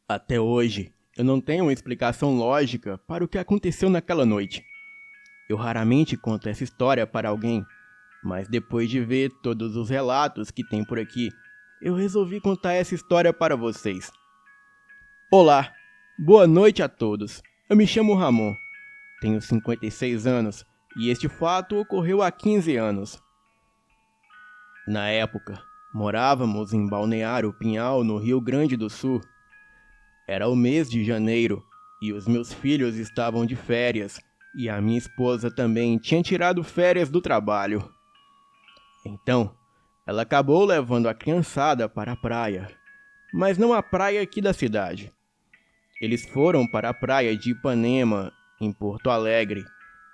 Até hoje, eu não tenho uma explicação lógica para o que aconteceu naquela noite. Eu raramente conto essa história para alguém, mas depois de ver todos os relatos que tem por aqui, eu resolvi contar essa história para vocês. Olá, boa noite a todos. Eu me chamo Ramon, tenho 56 anos e este fato ocorreu há 15 anos. Na época, morávamos em Balneário Pinhal, no Rio Grande do Sul. Era o mês de janeiro e os meus filhos estavam de férias e a minha esposa também tinha tirado férias do trabalho. Então, ela acabou levando a criançada para a praia, mas não a praia aqui da cidade. Eles foram para a praia de Ipanema, em Porto Alegre,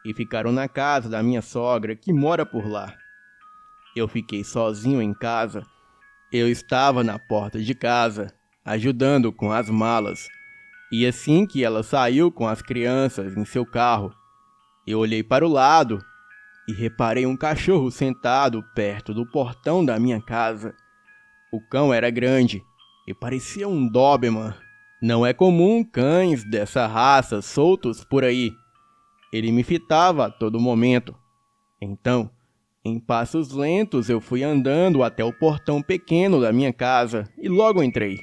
e ficaram na casa da minha sogra que mora por lá. Eu fiquei sozinho em casa. Eu estava na porta de casa, ajudando com as malas, e assim que ela saiu com as crianças em seu carro, eu olhei para o lado e reparei um cachorro sentado perto do portão da minha casa. O cão era grande e parecia um Doberman. Não é comum cães dessa raça soltos por aí. Ele me fitava a todo momento. Então, em passos lentos, eu fui andando até o portão pequeno da minha casa e logo entrei.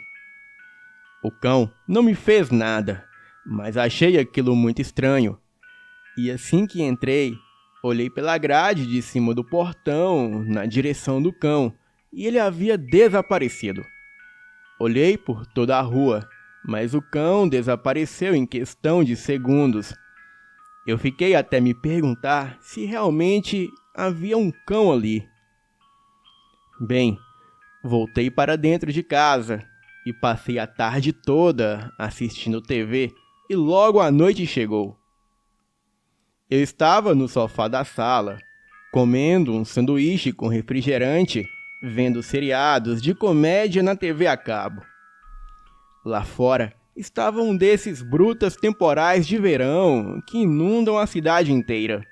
O cão não me fez nada, mas achei aquilo muito estranho. E assim que entrei, olhei pela grade de cima do portão, na direção do cão, e ele havia desaparecido. Olhei por toda a rua, mas o cão desapareceu em questão de segundos. Eu fiquei até me perguntar se realmente havia um cão ali. Bem, voltei para dentro de casa e passei a tarde toda assistindo TV e logo a noite chegou. Eu estava no sofá da sala, comendo um sanduíche com refrigerante, vendo seriados de comédia na TV a cabo. Lá fora estava um desses brutas temporais de verão que inundam a cidade inteira.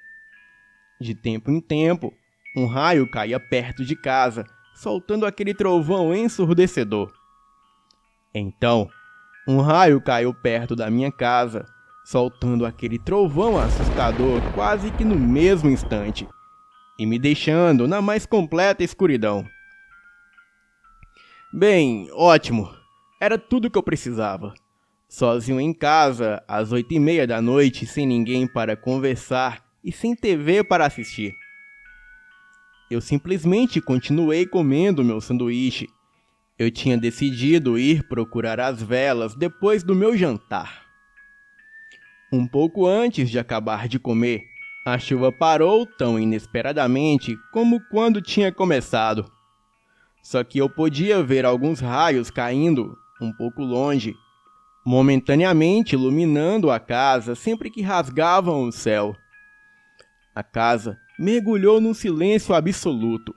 De tempo em tempo, um raio caía perto de casa, soltando aquele trovão ensurdecedor. Então, um raio caiu perto da minha casa, soltando aquele trovão assustador quase que no mesmo instante, e me deixando na mais completa escuridão. Bem, ótimo. Era tudo o que eu precisava. Sozinho em casa, às 8h30 da noite, sem ninguém para conversar e sem TV para assistir. Eu simplesmente continuei comendo meu sanduíche. Eu tinha decidido ir procurar as velas depois do meu jantar. Um pouco antes de acabar de comer, a chuva parou tão inesperadamente como quando tinha começado. Só que eu podia ver alguns raios caindo um pouco longe, momentaneamente iluminando a casa sempre que rasgavam o céu. A casa mergulhou num silêncio absoluto.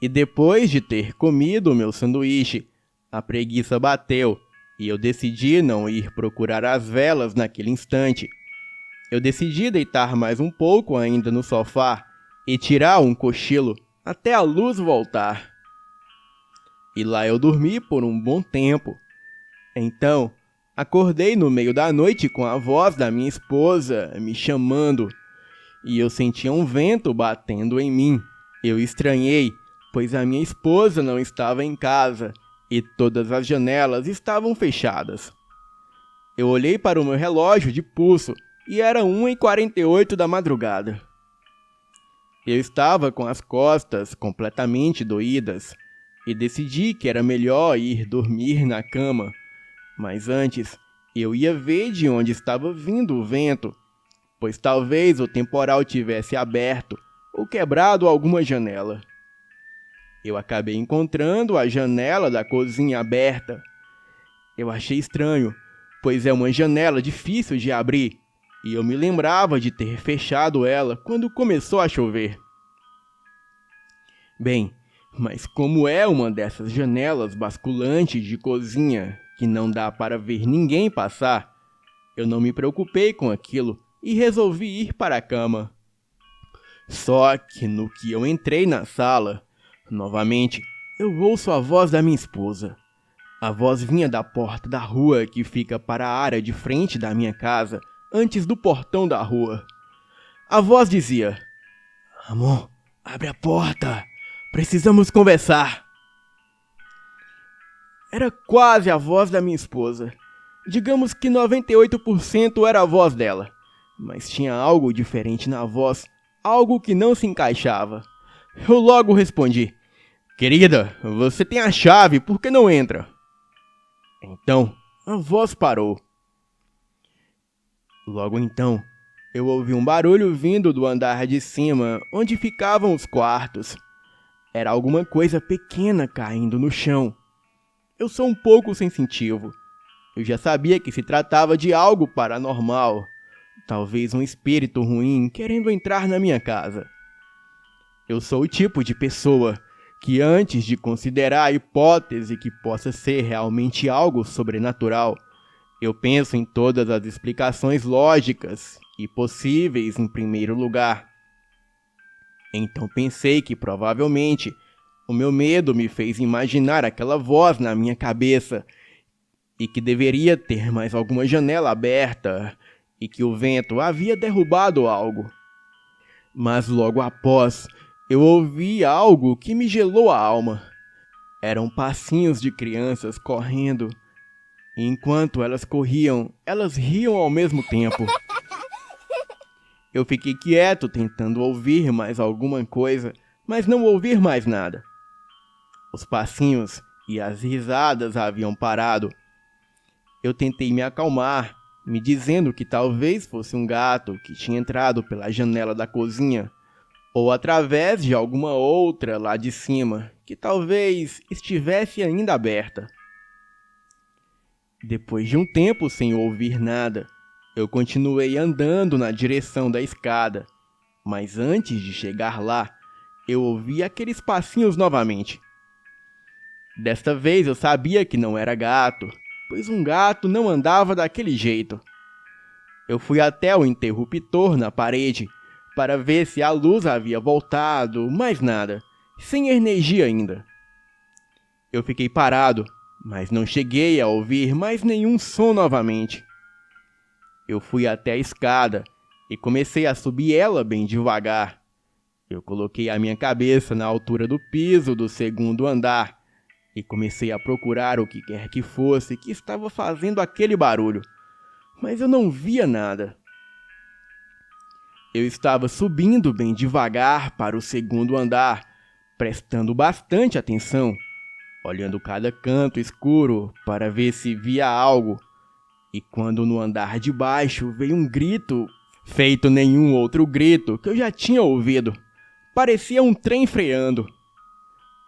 E depois de ter comido o meu sanduíche, a preguiça bateu e eu decidi não ir procurar as velas naquele instante. Eu decidi deitar mais um pouco ainda no sofá e tirar um cochilo até a luz voltar. E lá eu dormi por um bom tempo. Então, acordei no meio da noite com a voz da minha esposa me chamando, e eu sentia um vento batendo em mim. Eu estranhei, pois a minha esposa não estava em casa e todas as janelas estavam fechadas. Eu olhei para o meu relógio de pulso e era 1h48 da madrugada. Eu estava com as costas completamente doídas e decidi que era melhor ir dormir na cama, mas antes eu ia ver de onde estava vindo o vento, pois talvez o temporal tivesse aberto ou quebrado alguma janela. Eu acabei encontrando a janela da cozinha aberta. Eu achei estranho, pois é uma janela difícil de abrir, e eu me lembrava de ter fechado ela quando começou a chover. Bem, mas como é uma dessas janelas basculantes de cozinha que não dá para ver ninguém passar, Eu não me preocupei com aquilo e resolvi ir para a cama. Só que no que eu entrei na sala, novamente, eu ouço a voz da minha esposa. A voz vinha da porta da rua que fica para a área de frente da minha casa, antes do portão da rua. A voz dizia: "Amor, abre a porta, precisamos conversar." Era quase a voz da minha esposa. Digamos que 98% era a voz dela, mas tinha algo diferente na voz, algo que não se encaixava. Eu logo respondi: "Querida, você tem a chave, por que não entra?" Então, a voz parou. Logo então, eu ouvi um barulho vindo do andar de cima, onde ficavam os quartos. Era alguma coisa pequena caindo no chão. Eu sou um pouco sensitivo. Eu já sabia que se tratava de algo paranormal. Talvez um espírito ruim querendo entrar na minha casa. Eu sou o tipo de pessoa que, antes de considerar a hipótese que possa ser realmente algo sobrenatural, eu penso em todas as explicações lógicas e possíveis em primeiro lugar. Então pensei que provavelmente o meu medo me fez imaginar aquela voz na minha cabeça e que deveria ter mais alguma janela aberta e que o vento havia derrubado algo. Mas logo após, eu ouvi algo que me gelou a alma. Eram passinhos de crianças correndo, e enquanto elas corriam, elas riam ao mesmo tempo. Eu fiquei quieto tentando ouvir mais alguma coisa, mas não ouvir mais nada. Os passinhos e as risadas haviam parado. Eu tentei me acalmar, me dizendo que talvez fosse um gato que tinha entrado pela janela da cozinha, ou através de alguma outra lá de cima, que talvez estivesse ainda aberta. Depois de um tempo sem ouvir nada, eu continuei andando na direção da escada, mas antes de chegar lá, eu ouvi aqueles passinhos novamente. Desta vez eu sabia que não era gato, pois um gato não andava daquele jeito. Eu fui até o interruptor na parede para ver se a luz havia voltado, mas nada, sem energia ainda. Eu fiquei parado, mas não cheguei a ouvir mais nenhum som novamente. Eu fui até a escada e comecei a subir ela bem devagar. Eu coloquei a minha cabeça na altura do piso do segundo andar e comecei a procurar o que quer que fosse que estava fazendo aquele barulho, mas eu não via nada. Eu estava subindo bem devagar para o segundo andar, prestando bastante atenção, olhando cada canto escuro para ver se via algo. E quando no andar de baixo veio um grito, feito nenhum outro grito que eu já tinha ouvido. Parecia um trem freando.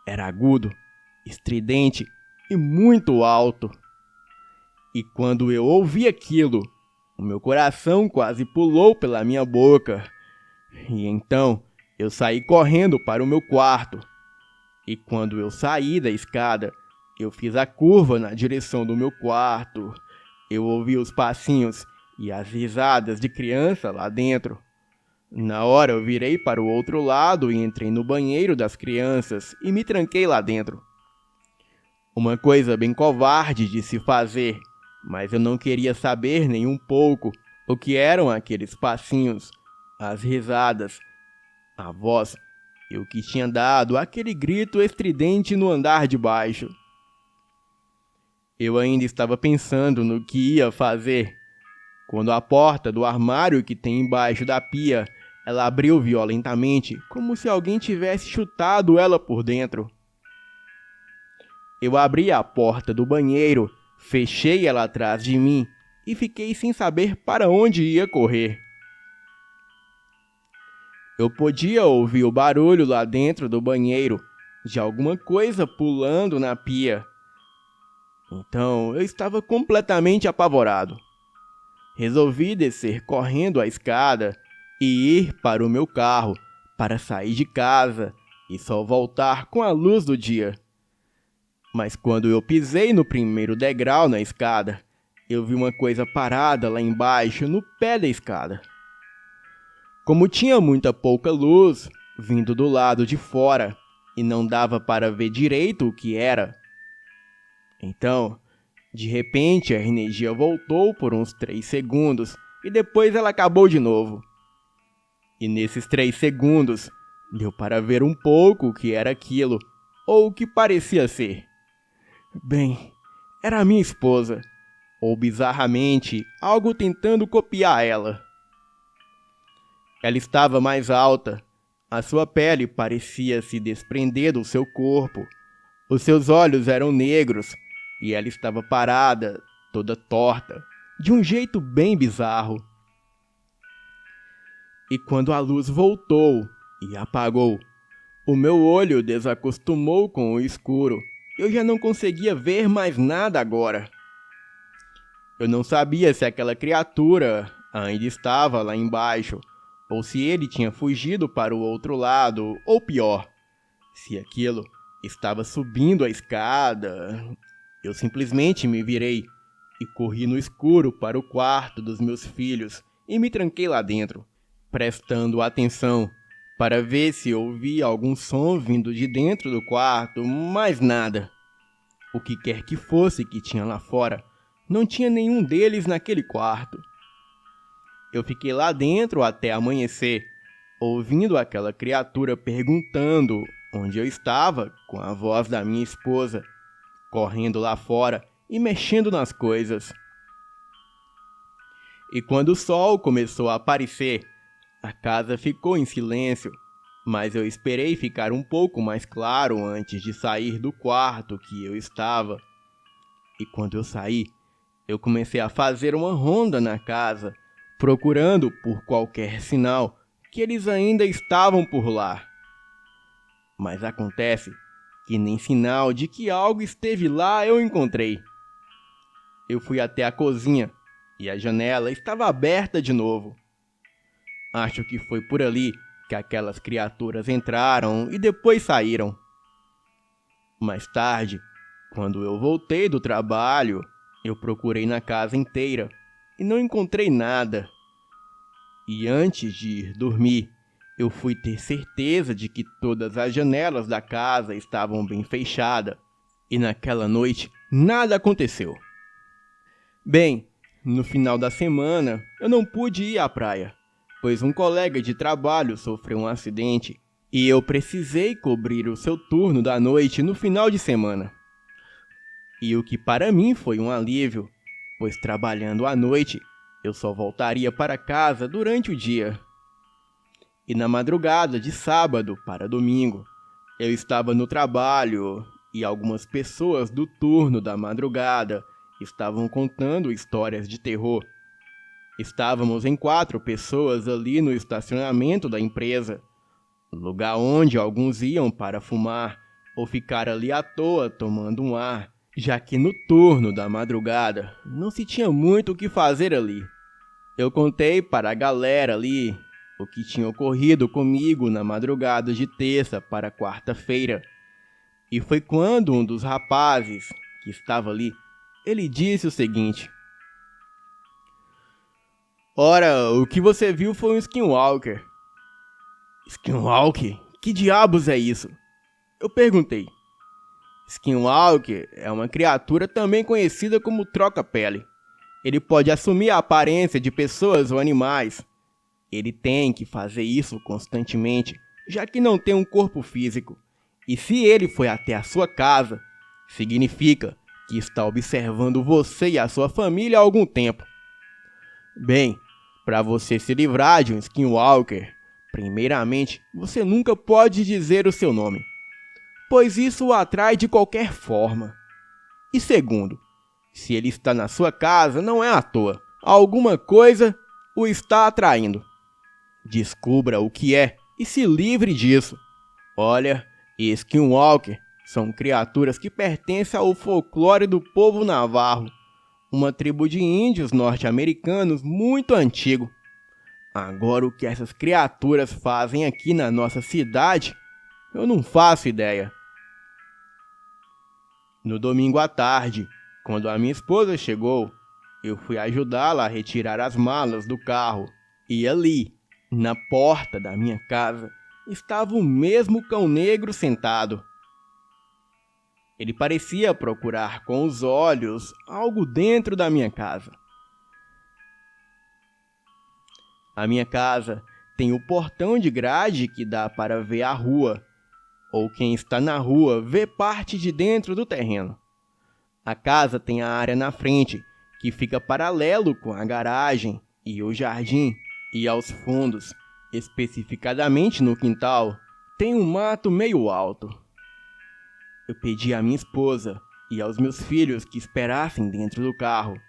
Era agudo, estridente e muito alto. E quando eu ouvi aquilo, o meu coração quase pulou pela minha boca. E então eu saí correndo para o meu quarto. E quando eu saí da escada, eu fiz a curva na direção do meu quarto. Eu ouvi os passinhos e as risadas de criança lá dentro. Na hora eu virei para o outro lado e entrei no banheiro das crianças e me tranquei lá dentro. Uma coisa bem covarde de se fazer, mas eu não queria saber nem um pouco o que eram aqueles passinhos, as risadas, a voz e o que tinha dado aquele grito estridente no andar de baixo. Eu ainda estava pensando no que ia fazer, quando a porta do armário que tem embaixo da pia, ela abriu violentamente, como se alguém tivesse chutado ela por dentro. Eu abri a porta do banheiro, fechei ela atrás de mim e fiquei sem saber para onde ia correr. Eu podia ouvir o barulho lá dentro do banheiro, de alguma coisa pulando na pia. Então eu estava completamente apavorado. Resolvi descer correndo a escada e ir para o meu carro para sair de casa e só voltar com a luz do dia. Mas quando eu pisei no primeiro degrau na escada, eu vi uma coisa parada lá embaixo, no pé da escada. Como tinha muita pouca luz vindo do lado de fora e não dava para ver direito o que era, então, de repente, a energia voltou por uns 3 segundos e depois ela acabou de novo. E nesses 3 segundos, deu para ver um pouco o que era aquilo, ou o que parecia ser. Bem, era a minha esposa, ou bizarramente, algo tentando copiar ela. Ela estava mais alta, a sua pele parecia se desprender do seu corpo, os seus olhos eram negros e ela estava parada, toda torta, de um jeito bem bizarro. E quando a luz voltou e apagou, o meu olho desacostumou com o escuro. Eu já não conseguia ver mais nada agora. Eu não sabia se aquela criatura ainda estava lá embaixo, ou se ele tinha fugido para o outro lado, ou pior, se aquilo estava subindo a escada. Eu simplesmente me virei e corri no escuro para o quarto dos meus filhos e me tranquei lá dentro, prestando atenção para ver se ouvia algum som vindo de dentro do quarto, mas nada. O que quer que fosse que tinha lá fora, não tinha nenhum deles naquele quarto. Eu fiquei lá dentro até amanhecer, ouvindo aquela criatura perguntando onde eu estava com a voz da minha esposa, correndo lá fora e mexendo nas coisas. E quando o sol começou a aparecer, a casa ficou em silêncio, mas eu esperei ficar um pouco mais claro antes de sair do quarto que eu estava. E quando eu saí, eu comecei a fazer uma ronda na casa, procurando por qualquer sinal que eles ainda estavam por lá. Mas acontece que nem sinal de que algo esteve lá eu encontrei. Eu fui até a cozinha e a janela estava aberta de novo. Acho que foi por ali que aquelas criaturas entraram e depois saíram. Mais tarde, quando eu voltei do trabalho, eu procurei na casa inteira e não encontrei nada. E antes de ir dormir, eu fui ter certeza de que todas as janelas da casa estavam bem fechadas. E naquela noite, nada aconteceu. Bem, no final da semana, eu não pude ir à praia, pois um colega de trabalho sofreu um acidente e eu precisei cobrir o seu turno da noite no final de semana. E o que para mim foi um alívio, pois trabalhando à noite, eu só voltaria para casa durante o dia. E na madrugada de sábado para domingo, eu estava no trabalho e algumas pessoas do turno da madrugada estavam contando histórias de terror. Estávamos em 4 pessoas ali no estacionamento da empresa, lugar onde alguns iam para fumar ou ficar ali à toa tomando um ar, já que no turno da madrugada não se tinha muito o que fazer ali. Eu contei para a galera ali o que tinha ocorrido comigo na madrugada de terça para quarta-feira. E foi quando um dos rapazes que estava ali, ele disse o seguinte: "Ora, o que você viu foi um Skinwalker." "Skinwalker? Que diabos é isso?" Eu perguntei. "Skinwalker é uma criatura também conhecida como troca-pele. Ele pode assumir a aparência de pessoas ou animais. Ele tem que fazer isso constantemente, já que não tem um corpo físico. E se ele foi até a sua casa, significa que está observando você e a sua família há algum tempo. Bem, para você se livrar de um Skinwalker, primeiramente, você nunca pode dizer o seu nome, pois isso o atrai de qualquer forma. E segundo, se ele está na sua casa, não é à toa. Alguma coisa o está atraindo. Descubra o que é e se livre disso. Olha, Skinwalker são criaturas que pertencem ao folclore do povo navarro, uma tribo de índios norte-americanos muito antigo. Agora, o que essas criaturas fazem aqui na nossa cidade, eu não faço ideia." No domingo à tarde, quando a minha esposa chegou, Eu fui ajudá-la a retirar as malas do carro. E ali, na porta da minha casa, estava o mesmo cão negro sentado. Ele parecia procurar com os olhos algo dentro da minha casa. A minha casa tem o portão de grade que dá para ver a rua, ou quem está na rua vê parte de dentro do terreno. A casa tem a área na frente, que fica paralelo com a garagem e o jardim, e aos fundos, especificadamente no quintal, tem um mato meio alto. Eu pedi à minha esposa e aos meus filhos que esperassem dentro do carro.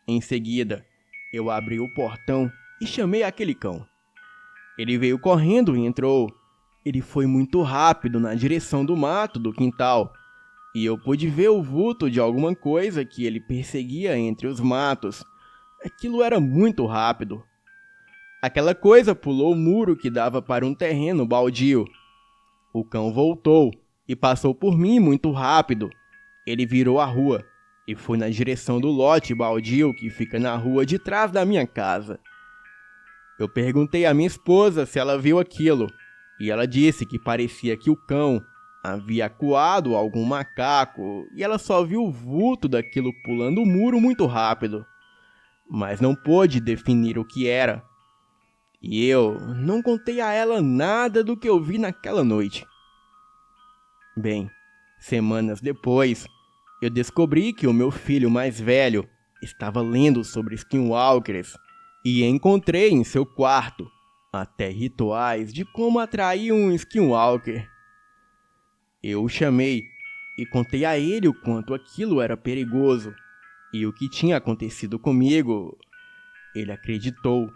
Em seguida, eu abri o portão e chamei aquele cão. Ele veio correndo e entrou. Ele foi muito rápido na direção do mato do quintal, e eu pude ver o vulto de alguma coisa que ele perseguia entre os matos. Aquilo era muito rápido. Aquela coisa pulou o muro que dava para um terreno baldio. O cão voltou e passou por mim muito rápido. Ele virou a rua e foi na direção do lote baldio que fica na rua de trás da minha casa. Eu perguntei à minha esposa se ela viu aquilo, e ela disse que parecia que o cão havia acuado algum macaco e ela só viu o vulto daquilo pulando o muro muito rápido, mas não pôde definir o que era. E eu não contei a ela nada do que eu vi naquela noite. Bem, semanas depois, eu descobri que o meu filho mais velho estava lendo sobre skinwalkers e encontrei em seu quarto até rituais de como atrair um skinwalker. Eu o chamei e contei a ele o quanto aquilo era perigoso e o que tinha acontecido comigo. Ele acreditou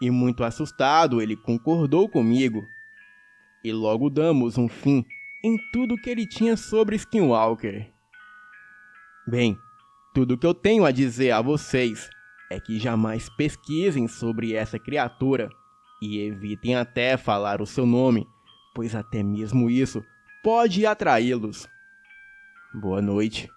e, muito assustado, ele concordou comigo. E logo damos um fim em tudo que ele tinha sobre Skinwalker. Bem, tudo que eu tenho a dizer a vocês é que jamais pesquisem sobre essa criatura e evitem até falar o seu nome, pois até mesmo isso pode atraí-los. Boa noite.